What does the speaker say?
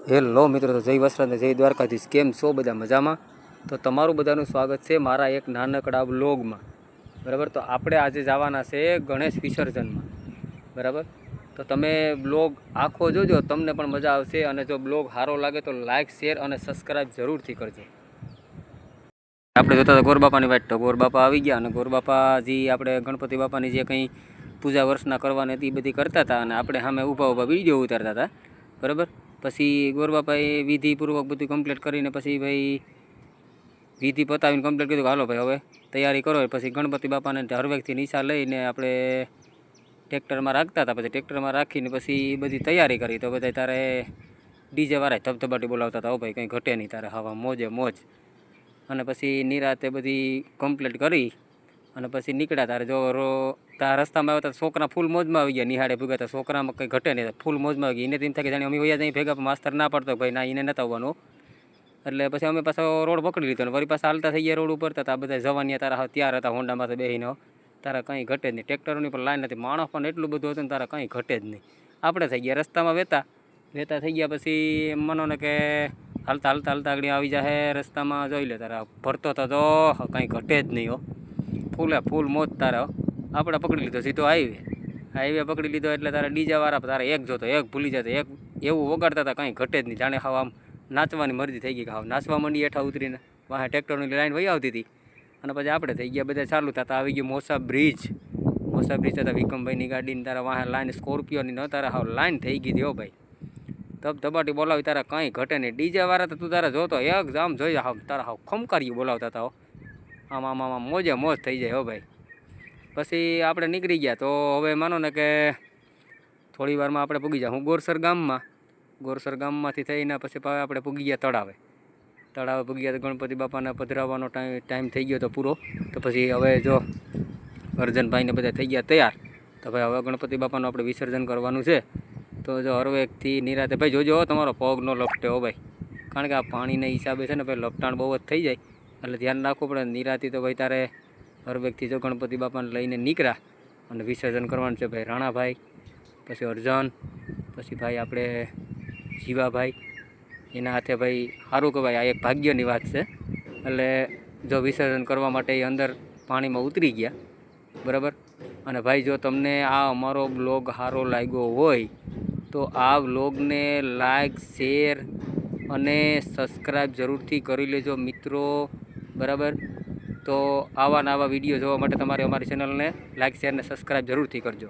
Hello મિત્રો, તો જય વસરાજ ને જય દ્વારકાધીશ. કેમ છો બધા? મજામાં? તો તમારું બધાનું સ્વાગત છે મારા એક નાનકડા બ્લોગમાં. બરાબર, તો આપણે આજે જવાના છે ગણેશ વિસર્જનમાં. બરાબર, તો તમે બ્લોગ આખો જોજો, તમને પણ મજા આવશે. અને જો બ્લોગ સારો લાગે તો લાઇક, શેર અને સબસ્ક્રાઈબ જરૂરથી કરજો. આપણે જોતા હતા ગોરબાપાની વાટ, તો ગોરબાપા આવી ગયા. અને ગોરબાપા જે આપણે ગણપતિ બાપાની જે કંઈ પૂજા વર્ષના કરવાની હતી એ બધી કરતા હતા. અને આપણે સામે ઊભા વિડીયો ઉતારતા હતા. બરાબર, પછી ગોરબાપાએ વિધિપૂર્વક બધું કમ્પ્લીટ કરીને પછી ભાઈ વિધિ પતાવીને કમ્પ્લીટ કીધું હાલો ભાઈ હવે તૈયારી કરો. પછી ગણપતિ બાપાને હરવેકથી નિશા લઈને આપણે ટ્રેક્ટરમાં રાખતા હતા. પછી ટ્રેક્ટરમાં રાખીને પછી બધી તૈયારી કરી. તો બધા તારે ડીજે વાળા ધબધબાટી બોલાવતા હતા, હો ભાઈ કંઈ ઘટે નહીં તારે, હવા મોજે મોજ. અને પછી નિરાતે બધી કમ્પ્લીટ કરી અને પછી નીકળ્યા. તારે જો ત્યાં રસ્તામાં આવ્યા હતા છોકરા ફૂલ મોજમાં આવી ગયા. નિહાળે ભૂગ્યા હતા, છોકરામાં કંઈ ઘટે નહીં, ફૂલ મોજમાં આવી ગયા. એને તેમ થાય કે જાણે અમે વયા જઈએ ભેગા, માસ્તર ના પડતો ભાઈ ના એને નતા આવવાનું. એટલે પછી અમે પાછો રોડ પકડી લીધો અને વળી પાછા હાલતા થઈ ગયા રોડ ઉપર. હતા બધા જવાનિયા તારા ત્યાર હતા હોન્ડામાં બેસીને. તારા કંઈ ઘટે જ નહીં, ટ્રેક્ટરોની પણ લાઈન હતી, માણસ પણ એટલું બધું હતું ને તારા કંઈ ઘટે જ નહીં. આપણે થઈ ગયા રસ્તામાં વહેતા થઈ ગયા. પછી એમ માનો ને કે હાલતા આગળ આવી જાય રસ્તામાં, જોઈ લે તારા ભરતો તો જો કંઈ ઘટે જ નહીં. હો ફૂલે ફૂલ મોજ તારા. આપણે પકડી લીધો સીધો હાઈવે પકડી લીધો. એટલે તારા ડીજા વાળા તારા એક જોતો એક ભૂલી જતો, એક એવું વગાડતા હતા કંઈ ઘટે જ નહીં. જાણે હાવ આમ નાચવાની મરજી થઈ ગઈ કે હાવ નાચવા માંડી હેઠા ઉતરીને. વાહે ટ્રેક્ટરની લાઈન વહી આવતી હતી. અને પછી આપણે થઈ ગયા બધા ચાલુ થતા. આવી ગયું મોસા બ્રિજ હતા વિક્રમભાઈની ગાડીની. તારા વાહે લાઈન સ્કોર્પિયોની ન તારા હાવ લાઈન થઈ ગઈ હતી. હો ભાઈ ધબાટી બોલાવી તારા કંઈ ઘટે નહીં. ડીજે વાળા તો તું તારા જોતો એક જામ જોઈ હાવ તારા હાવ ખમકારી બોલાવતા હતા. આમ મોજે મોજ થઈ જાય. હો ભાઈ પછી આપણે નીકળી ગયા. તો હવે માનો ને કે થોડી વારમાં આપણે પૂગી જાય. હું ગોરસર ગામમાંથી થઈને પછી આપણે પૂગી ગયા તળાવે પૂગી ગયા. તો ગણપતિ બાપાને પધરાવવાનો ટાઈમ થઈ ગયો તો પૂરો. તો પછી હવે જો અર્જનભાઈને બધા થઈ ગયા તૈયાર. તો ભાઈ હવે ગણપતિ બાપાનું આપણે વિસર્જન કરવાનું છે. તો જો હરવેકથી નિરાતે ભાઈ જોજો તમારો પગ ન લપટે. હો ભાઈ, કારણ કે આ પાણીના હિસાબે છે ને ભાઈ લપટાણ બહુ જ થઈ જાય, એટલે ધ્યાન રાખવું પડે. નિરાતી તો ભાઈ તારે હરવેકથી જો ગણપતિ બાપાને લઈને નીકળ્યા અને વિસર્જન કરવાનું છે. ભાઈ રાણાભાઈ, પછી અર્જન, પછી ભાઈ આપણે જીવાભાઈ, એના હાથે ભાઈ સારું કે ભાઈ આ એક ભાગ્યની વાત છે. એટલે જો વિસર્જન કરવા માટે એ અંદર પાણીમાં ઉતરી ગયા. બરાબર, અને ભાઈ જો તમને આ અમારો બ્લોગ સારો લાગ્યો હોય તો આ બ્લોગને લાઈક, શેર અને સબસ્ક્રાઈબ જરૂરથી કરી લેજો મિત્રો. બરાબર, તો આવા વિડીયો જોવા માટે તમારે અમારી ચેનલને લાઈક, શેર અને સબસ્ક્રાઈબ જરૂરથી કરજો.